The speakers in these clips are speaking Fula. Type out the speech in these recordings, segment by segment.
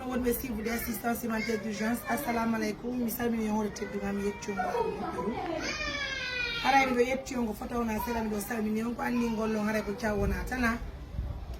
kono wonɓe suivre assistance humanitaire d'urgence assalamu aleykum mi salmini hoore tedduga mi yettiongo aɗum haray miɗo yettiongo fotowna seeɗa miɗo salmini on ko anni gollon haray ko thiaw wona tana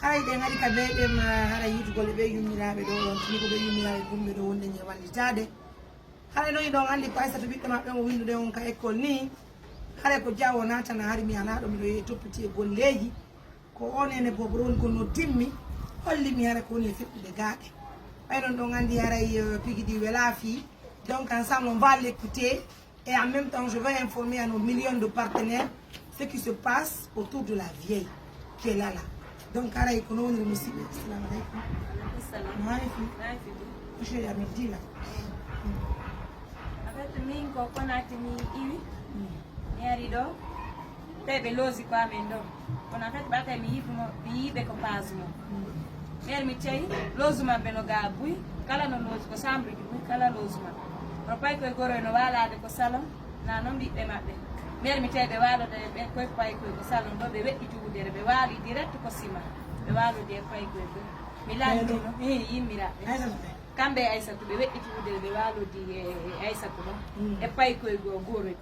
haray ɗen ari ka ɓeyɗem haray yitugol ɓe yummiraɓe ɗo ɗon tini ko ɓe yummiraɓe gumɓe ɗo wonde ñe wallitade haray noyi ɗon andi ko aysata ɓiɓɓe maɓɓe mo windude on ka école ni haray ko thiaw wona tana hari mi ala ɗo miɗo toppiti e golleji ko on ene bobo woni ko no timmi hollimi haray ko woni e feɓɓude gaaɗe ɓaynon ɗon andi haray pigui wela fi donc ensemble on va l'écouter et en même temps je vais informer à nos millions de partenaires ce qui se passe autour de la vieille qui est là donc haray kono woni musidɓe assalamu aleykum mafi monsieur yami dila en fait min ko konati mi iwi mi ari ɗo tawi ɓe loosi ko amen ɗo kono en fait ɓata mi yiiɓe ko base mo ɓeer mi tawi loosu maɓɓe no ga buy kala no loosi ko chambre ji buy kala loosu maɓɓe no pay koye goroy no walade ko salon na noon ɓiɓɓe maɓɓe ɓeer mi tawi ɓe walode ɓe koye pay koye ko salon ɗo ɓe weɗɗiti wudere ɓe waali direct ko sima ɓe walode e pay koye go mi landino yimmiraɓe kamɓe e Aissatou ɓe weɗɗiti wudere ɓe walodi e Aissatou ɗon e pay koye go goroy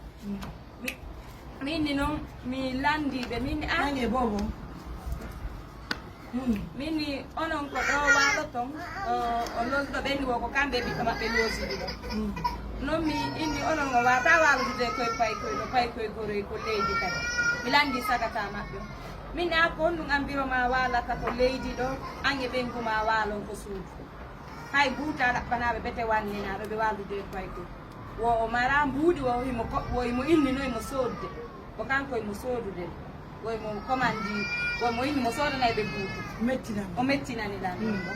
minni noon mi landiɓe minni ange bobo minni onon ko ɗo waɗo ton o losɗo ɓenni wo ko kamɓe ɓiɓɓe maɓɓe loosidi ɗo noon mi inni onon o wata waludude koye pay koye no pay koye goroy ko leydi kadi mi landi sagata maɓɓe o minni a ko honɗum an mbiroma walata ko leydi ɗo an e ɓenguma walon ko suudu hay buuta ɗaɓɓanaɓe ɓete wanninaɗo ɓe walude pay koye wo o mara mbuuɗi woyimo inninoymo soodde ko kanko emo soodude woymo commandi woymo inni mo soodanay ɓe buutu o mettinani lan ɗon ɗo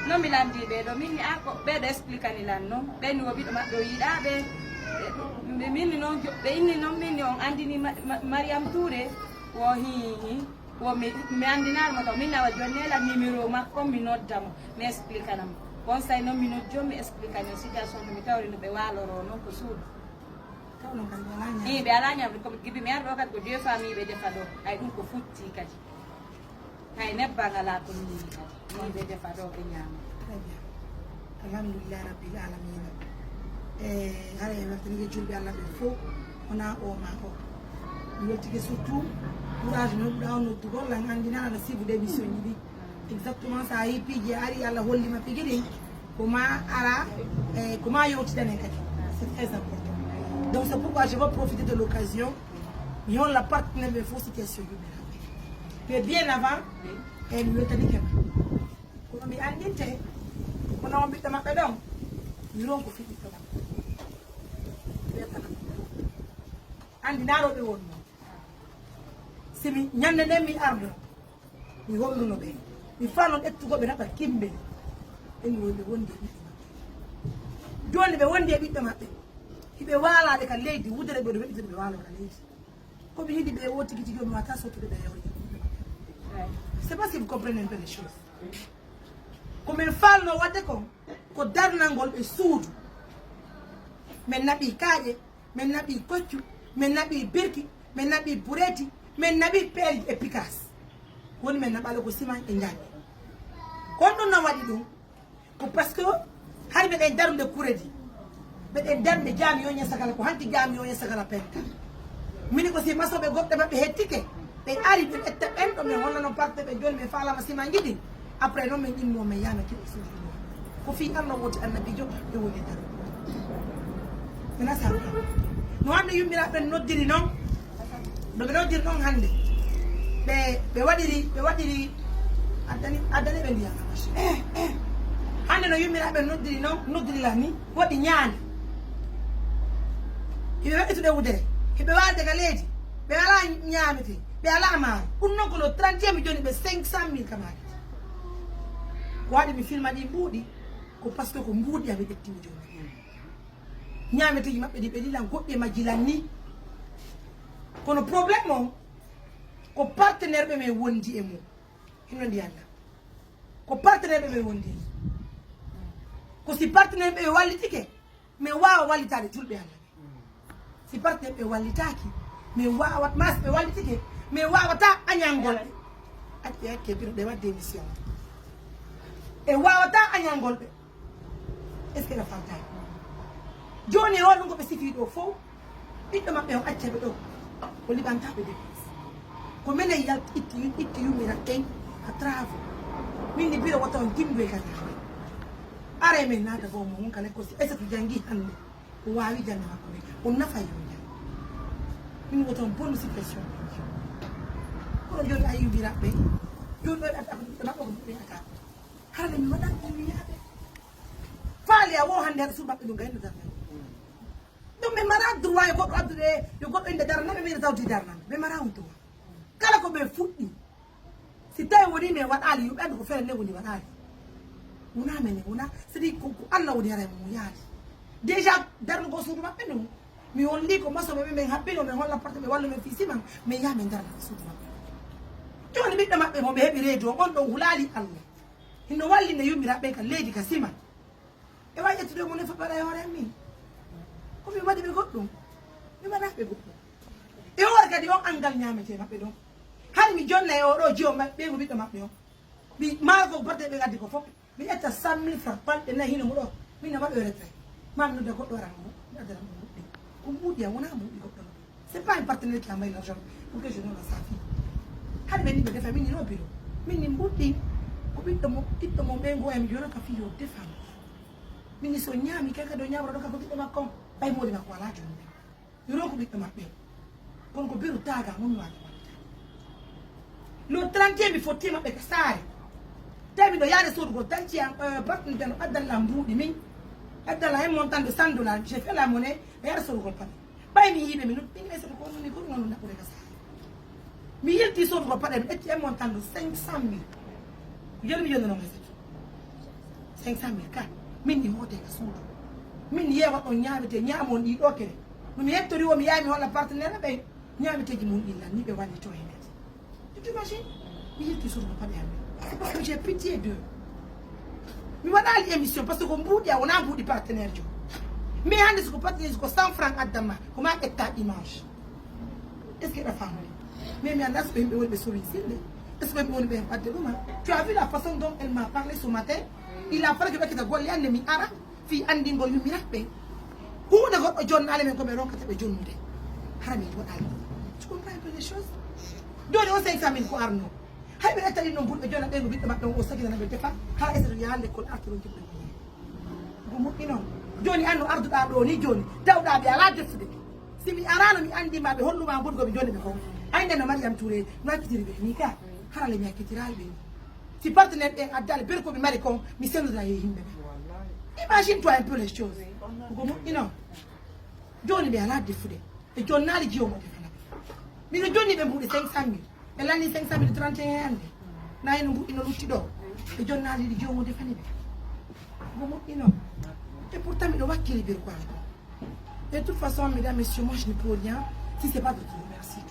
non mi landiɓe ɗo minni a ko ɓeɗo expliquani lan noon ɓenni wo ɓiɗo maɓɓe o yiiɗaɓe minni noon ɓe inni noon minni on andini Mariame Touré wo hihi wo mi andinarmo taw minni awa jonnela numéro makko mi noddamo mi expliquanamo on say noon mi nojjo mi expliquani o situation no mi tawri no ɓe waloro noon ko suudu ɓe ala ñamde koɓe gibi mi arɗo kadi ko deux famille ɓe defa ɗo hay ɗum ko futti kadi hay nebban ala ko ni kadi non ɓe defa ɗo ɓe ñama alhamdulillah rabbil alamina e haara e weltanike julɓe allah ɓe fof wona o ma o mi weltike surtout courage no ɗuɗa o noddugol an andina aɗa sibude émission ji ɗi exactement sa yi piiji ari allah hollima pigi ɗin koma ara e koma yewtidane kadi c'est très important donc c'est pourquoi je vais profiter de l'occasion mi holla partenaire ɓe fof situation yuɓiraɓe mais bien avant e mi weltani kema kono mi andinte kono on ɓiɗɗo maɓɓe ɗon mi ron ko fi ɓiɗɗo maɓɓe wiyatana andi naroɓe wonno simi ñande nden mi ardo mi holluno ɓe mi fanon ƴettugoɓe naɓa kimɓe ɓen woyɓe wondi e ɓiɗɗo maɓɓe joni ɓe wondi e ɓiɗɗo maɓɓe hiɓe waalade ka leydi wudere ɓe ɗo weɗɗitede ɓe waalo ka leydi koɓe yiɗi ɓe wo tigi tigi mi wata sottude ɓe yewre c'est pas que vous comprenez un peu les choses komin falno wadde ko darnalngol ɓe suudu min naɓi kaaƴe min naɓi koccu min naɓi birki min naɓi bureti min naɓi peelji efficace woni min naɓale ko ciment e jaɗɗe kon ɗum no waɗi ɗum ko par ce que hay ɓeɗen darude kuredi ɓeɗen darde jaami yo ñesagala ko hanti jaami yo ñesagala penta mini ko si masoɓe goɓɓe maɓɓe hettike ɓe ari ɓe ƴetta ɓenɗo min hollano parte ɓe joni min falama ciment jiɗi après noon min ɗinno min yama kiɓe suudu ko fi allah woti annabijo ɓe woni daru mina sa no hande yummiraɓe noddiri noon ɗo ɓe noddiri noon hande ɓe waɗiri addani ɓe ndiyam hande no yummiraɓe noddiri noon noddirila ni waɗi ñaande hiɓe weɗɗitude wudere hiɓe walde ka leydi ɓe ala ñaamete ɓe ala maaro ɗum noon kono 30 joni ɓe 500 000 kamaki ko waɗi mi filma ɗi mbuuɗi ko par ce que ko mbuuɗi aɓe ƴettimi joni ñaameteji maɓɓe ɗi ɓe ɗilan goɗɗi e majjilan ni kono probléme o ko partenaire ɓe men wondi e mum hino ndiyanda ko partenaire ɓe ɓe wondi e mum ko si partenaire ɓe wallitike min wawa wallitade julɓe allah si partenaire ɓe wallitaki min wawat mas ɓe wallitike min wawata añangol ɓe acce hakke bino ɗe wadde émission e wawata añangol ɓe est ce que ɓe faltani joni o ɗum koɓe sifi ɗo fof ɓiɗɗo maɓɓe o accaɓe ɗo o liɓantaɓe dépense ko minen itti yummira ɓen a travaux min ni biro wata on dimɓe e kañaɓe are men naata bo mo wonkale ko si Aissatou jangi hande o wawi jande makko ɓe o nafa yo jang min woton bonne situation kono joni a yummiraɓe joni ɗo ɓe maɓɓe ko ɓe ata harde mi waɗa wiyaɓe faali a wo hande haɗa suuɗ maɓɓe ɗum gayno darnani ɗum ɓe mara droit e goɗɗo addude yo goɗɗo inde darnami ɓe tawti darnami ɓe mara on droit kala ko ɓe fuɗɗi si tawi woni min waɗali yo ɓe andu ko feere nde woni waɗali wona mene wona c'est-à-dire ko Allah woni ara mo yaali déjà darnugo suudu maɓɓe ɗum mi holli ko masoɓe ɓe min haɓɓino min holla porte ɓe walla min fisiman min yaha min darna suudu maɓɓe joni ɓiɗɗo maɓɓe mo ɓe heeɓi reedu o on ɗon hulali Allah hino walli nde yummiraɓe ka leydi ka sima e wawi ƴettude mo ne foɓɓaɗa e hoore min komi waɗi ɓe goɗɗum mi waɗaɓe goɗɗum e hoore kadi on angal ñamete maɓɓe ɗon hani mi jonna e oɗo jiyo ɓe mo ɓiɗɗo maɓɓe o mi maaro ko porte ɓe gaddi ko fof mi ƴetta 100 000 francs balɗe nayi hino mo ɗo min ne waɗo retrait mami nodda goɗɗo ara mo mi addana mo muɗɗi ko muɗɗi a wona muɗɗi goɗɗo no c'est pas un partenaire qui a mayi l'argent pour que je donne à sa fille hade ɓe ni ɓe defa min ni no biro min ni mbuɗɗi ko ɓiɗɗo mo ɓe goyami joni ka fille o defama min ni so ñaami kaka ɗo ñamata ɗo kako ɓiɗɗo makko on ɓay moɗi makko ala joni ɓe yoron ko ɓiɗɗo maɓɓe kono ko biru taga mum waɗi lo 31 mi fotti maɓɓe ka saare tawi ɗo yaade sodugo tanci partenaire no addalla mbuuɗi min addalla hen montant de 100 $, j'ai fait la monnaie e yaade sodugol paɗe ɓay mi yiiɓe mi ɗin Aissatou ko ni goɗɗum noon naɓɓude ka saare mi yilti sodugo paɗe mi ƴetti hen montant de 500 000 joni mi jonni noon Aissatou 500 000 ka min ni hoote ka suudu min yeewa ɗon ñaamete ñaamon ɗiɗo kene nomi hettori o mi yaami holla partenaire ɓe ñaameteji mum ɗillan ni ɓe wallito hen tu imagines mi yilti sodugo paɗe amen c'est parce que j'ai pitié d'eux mi waɗali émission par ce que ko mbuuɗi a wona mbuuɗi partenaire jo mais hande soko partenaire ko 100 francs addama koma ƴetta image est ce que ɗa famani mais mi anda so ɓe yimɓe woni ɓe sowi sille est ce que ɓe woni ɓe ɓadde ɗuma tu as vu la façon dont elle m'a parlé ce matin il a fallu que ɓekkita golle ande mi ara fi andingol yummiraɓe hunde goɗɗo jonnale men koɓe ronkata ɓe jonnude hara min waɗali tu comprends un peu les choses joni o 500 000 ko arno hay ɓe ƴettani noon ɓurɓe joni ɓe no ɓiɗɗo maɓɓe o sakitana ɓe defa ha Aissatou yaha l'école artoro jiɓɓe ko moƴƴi noon joni anno arduɗa ɗo ni joni tawɗa ɓe ala defude simi arano mi andima ɓe holluma ɓurgoɓe joni ɓe fof ayde no Mariame Touré no hakkitiri ɓe ni ka harale mi hakkitiraali ɓe ni si partenaire ɓen addale ɓer koɓe mari kon mi sellodira e yimɓe ɓe imagine toi un peu les choses ko moƴƴi noon joni ɓe ala defude e jonnali jiyomo defana ɓe mino jonni ɓe mbuɗi 500 000 ɓe lanni 500 000 31 hande nayi no mbuɗɗi no lutti ɗo ɓe jonnali ɗi jiyomo defani ɓe ko moƴƴi noon et pourtant miɗo wakkili bir ko encore de toute façon mesdames messieurs moi je ne peux rien si c'est pas de te remercier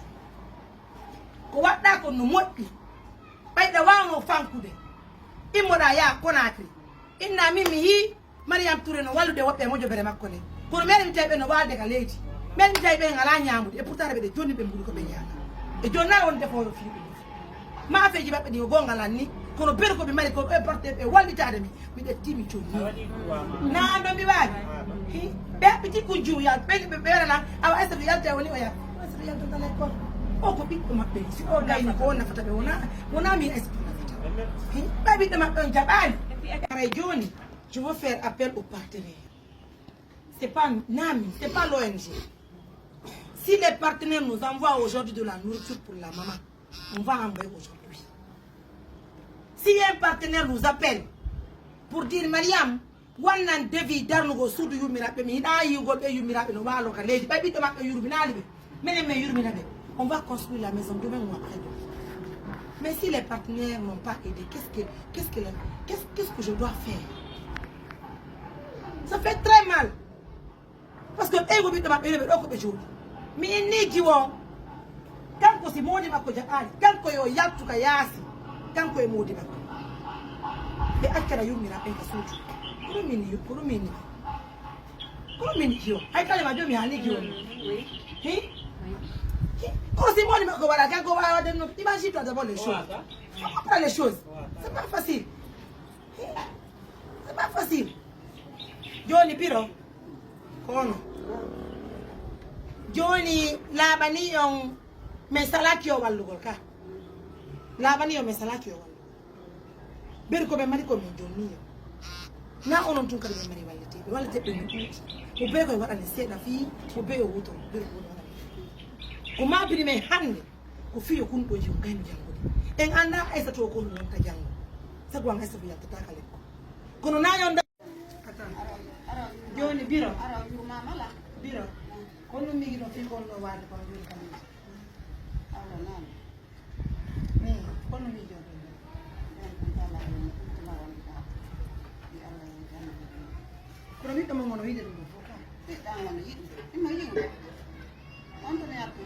ko waɗɗa ko no moƴƴi ɓayɗa wawno fankude immoɗa yaa Conakry inna min mi yi Mariame Touré no wallude woɓɓe mojobere makko ne kono meɗen mi tawi ɓe no walde ka leydi meɗen mi tawi ɓe ngala ñamude et pourtant reɓe ɗe jonni ɓe mbuɗi ko ɓe ñaama e jonnal won deforo fiiɓe maafeji maɓɓe ɗi o gongalan ni kono ber koɓe mari ko ɓe porte ɓe wallitade mi miɗe timi joni nano mi wawi ɓe haɓɓiti ko juuyal ɓe ɓerana awa Aissatou yalta woni o yaa Aissatou yaltata l' école o ko ɓiɗɗo maɓɓe si o gayni ko o nafata ɓe wona min Aissatou nafata ɓe ɓiɗɗo maɓɓe on jaɓani ara joni je veux faire appel aux partenaires c'est pas Nami c'est pas l'ONG si les partenaires nous envoient aujourd'hui de la nourriture pour la maman on va envoyer aujourd'hui si un partenaire nous appelle pour dire Mariam wannan devi darnugo suudu yummiraɓe mi yiɗa yigol ɓe yummiraɓe no waalo ka leydi ɓay ɓiɗɗo maɓɓe yurminali ɓe minen min yurmina ɓe on va construire la maison demain ou après demain mais si les partenaires n'ont pas aidé qu'est-ce que je dois faire ça fait très mal parce que ɓeygo ɓiɗɗo maɓɓe ɓe ɗo ko ɓe jooɗi mi inni jiwo kanko si moodi makko jaɓaali kanko yo yaltuka yaasi kanko e moodi makko ɓe accana yummiraɓe ka suudu ko ɗum min jiwo hay kalema joni mi haali jiwo kono si moodi makko waɗa kanko wawa den noon imagine toi d'abord les choses pas les choses c'est pas facile C'est pas facile. Joni piro. Kono. Joni labani yon mesalaki yo wallugol ka. Labani yo mesalaki yo wallugol. Ber ko be mari ko min joni yo. Na onon tun kadi be mari wallete be ni. Ko be ko wadani seda fi ko be yo wuto ber ko wadani. Ko ma bi me hande ko fi yo kun ko ji ngani jango. En anda esa to ko non ta jango. Sa ko ngasa bi yatta kale ko. Kono na yon Joni biro ara yu mama la biro kono mi gido fi kono wade ko joni kan ara nan ni kono mi jodi kono mi tamo ngono wide dum foka ti dan wona yi ma yi on to ne atu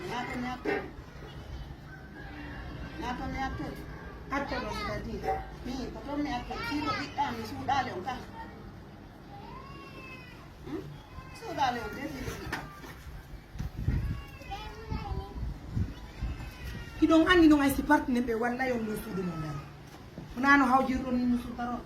atto do stadi mi ko to mi atu ti ko bi mi su dale on ka su dale on de kidong andi no ay si partner be walla yon do sudu mo dal onano hawjirdo ni musu taro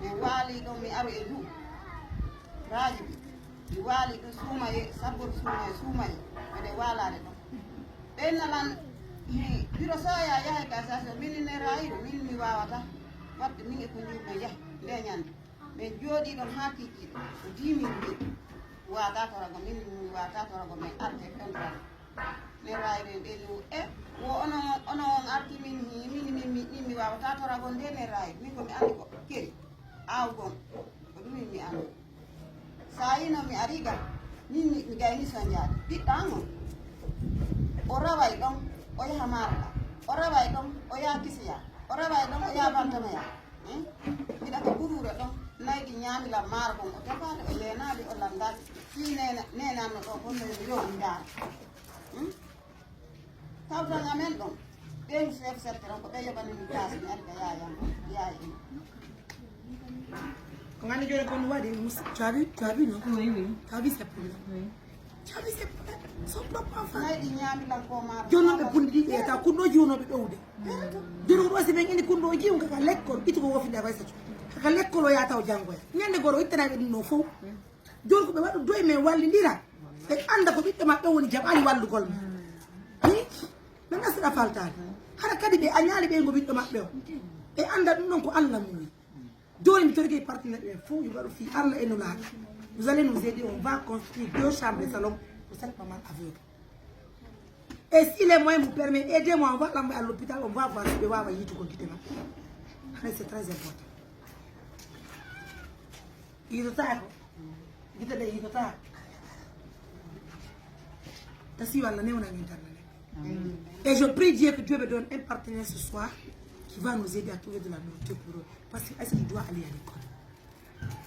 mi wali ɗo mi aro e du raji mi wali ɗo suumaye sabbor suumaye mbeɗe walade ɗon ɓennalan biro soya yahe cassation min ne rayiro min mi wawata wadde min e ko jurno yahi nde ñande mais jooɗi ɗon ha kiikiɗo ko 10 000 mbi wata torago min mi wata torago min arte fentrade ne rayiro en ɓeɗo wo ono on arti min min mi wawata torago nde ne rayiro min komi andi ko keri awgon ko ɗum min mi andi sa yino mi ari gal min mi gayni soñade ɓiɗɗango o raway ɗon o yaha maroɗa o raway ɗon o yaha kisiya o raway ɗon o yaha bantanoya mbiɗa ko ɓurure ɗon nayɗi ñamilam maaro kon o tefade o leenade o landade fi nenanno ɗo fonno yo mi daara tawtan amen ɗon ɓen chef secteur on ko ɓe yoɓanimi place mi ari ka yayam yaaya en on andi joni kon wadi tu as vu non Oui, oui. tu as vu ses problèmes Oui. tu as vu ses problèmes son propre enfant nayɗi ñamilam ko maaro jonoɓe pundi ɗi eta kunɗo jiwnoɓe ɗowde jono ɗo si ɓen indi kunɗo jiw kaka lekkol itti ko wofinde ko sato kaka lekkol o yata o janggoya ñande goto o ittanaɓe ɗum no fof joni ko ɓe waɗa doye men wallidira ɓe anda ko ɓiɓɓe maɓɓe woni jaɓani wallugol ma ɓe gasiɗa faltade hara kadi ɓe a ñaali ɓe ngo ɓiɗɗo maɓɓe o ɓe anda ɗum ɗon ko allah muyi joni mi torgue partenaire ɓe fof yo waɗo fi allah e no laaɗa vous allez nous aider on va construire 2 chambres de salon pour cette maman aveugle. Et si les moyens vous permettent, aidez-moi, on va l'emmener à l'hôpital, on va voir si on va avoir tout quitter. C'est très important. Il est tard. Il est tard. Et je prie Dieu que Dieu me donne un partenaire ce soir qui va nous aider à trouver de la nourriture pour eux. Parce qu'il doit aller à l'école.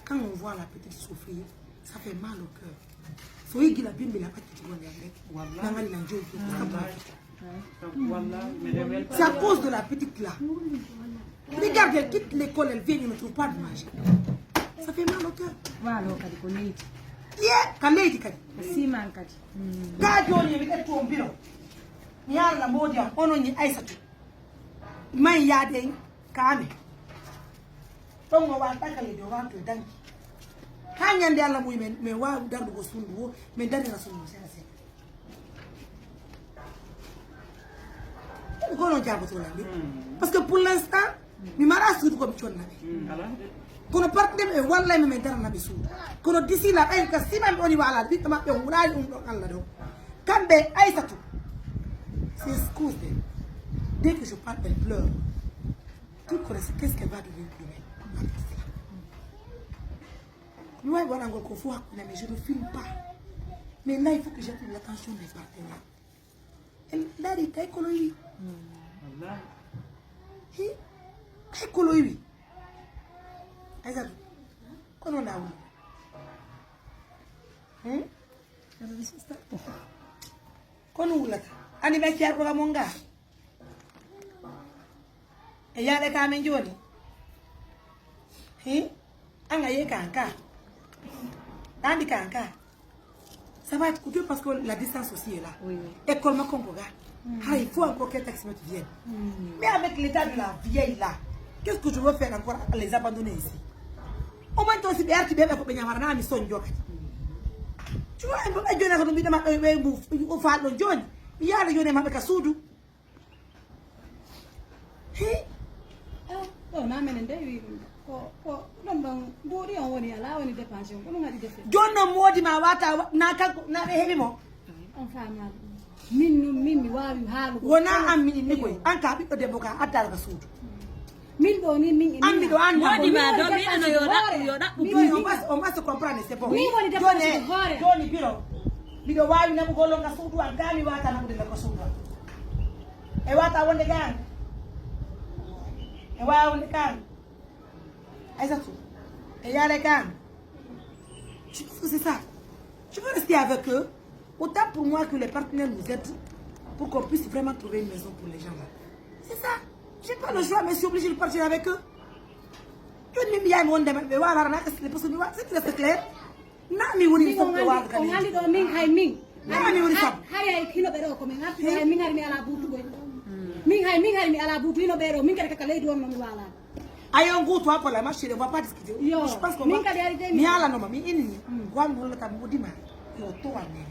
Quand on voit la petite souffrir, ça fait mal au cœur. C'est à cause de la petite là. Regardez, elle quitte l'école, elle vient, elle ne trouve pas de manger. Ça fait mal au cœur. Voilà, kadi ko leydi. Yeah, quand lady kadi. Siman kadi. Ka joni mi ɗetto on biro. Mi yalla mbodi am onon ni Aissatou. Man yaade kaame. Ɗon o wa takale do wa to danki. Ha ñande Allah muy men waawi dardugo sundu wo min darira sundu sena sena ko non jabato lambi parce que pour l'instant mi mara suudu ko mi connaɓe kono partenaire ɓe wallay mi min daranaɓe suudu kono d'ici là ɓen ka simanɓe oni waalade ɓiɓɓe maɓɓe wulaali ɗum ɗon Allah ɗo kamɓe Aissatou s'excuse dès que je parle elle pleure tu connais qu'est-ce qu'elle va devenir demain. Moi, mais je ne filme pas. Mais là, il faut que j'attende l'attention des partenaires. Et là, il est écologique. Écologique. kono na wuli kono wulata ani be ciar ko monga e yale ka men joni anga ye kanka andi kanka ça va être coûteux parce que la distance aussi est là école ma kongoga il faut encore que taximètre vienne mais avec l'état de la vieille là qu'est-ce que je veux faire encore à les abandonner ici au moins toi si be arti bebe ko be nyamara na mi son jokati tu vois un peu e jona ko bi dama o fa do joni ya la joni ma be ka sudu na menen de wi ko don bori on woni ala woni dépense ko ngadi defe jonno modi ma wata na ka na be hebi mo on fama min mi wawi halu wona am min ni koy an ka bi do debbo ka addal ka sudu min do ni min ambi do an modi ma do mi no yo da on va se comprendre c'est bon mi woni dépense hore joni biro bido wawi na ko longa sudu an gami wata na ko de ko sudu e wata wonde gang e wawi wonde gang Aïssatou, et y a les gars. Je pense que c'est ça. Je veux rester avec eux. Autant pour moi que les partenaires nous aident pour qu'on puisse vraiment trouver une maison pour les gens là. C'est ça. J'ai pas le choix, mais je suis obligée de partir avec eux. Je ne me monde de voir la c'est clair. Nami woni on andi do min hay min nami woni sab hay kino be do ko min hatti hay min hari mi ala butu go min hay mi ala butu ino be do min kala kala do non wala. Ayo ngutu hapo la machine on va pas discuter. Je pense qu'on ni ala no mami ini wangu la tabu dima yo to wanne.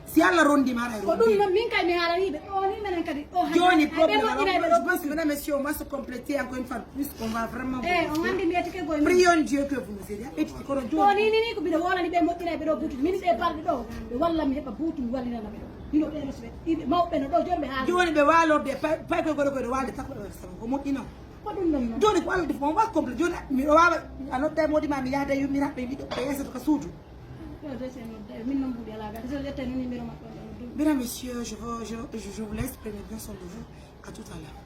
Si ala rondi mara ko dum min kay mi ala ni be o ni menen kadi o Johnny problème. Je pense que mesdames messieurs on va se compléter encore une fois plus on va vraiment on andi mi etike go prions Dieu que vous nous aidiez. Et puis ko Johnny o ni ko bi do wala ni be mottira be do butu min be parde do be walla mi heba butu mi wallina na be dino be respect ibe mawbe no do jombe ha Johnny be walo be pay ko go walde takko ko mo ino Johnny ko walde on va compléter Johnny mi wawa anotte modi ma mi yaade yumi rabbe mi do be yeso ko suudu. Mesdames, messieurs, je vous laisse, prenez bien soin de vous. À tout à l'heure.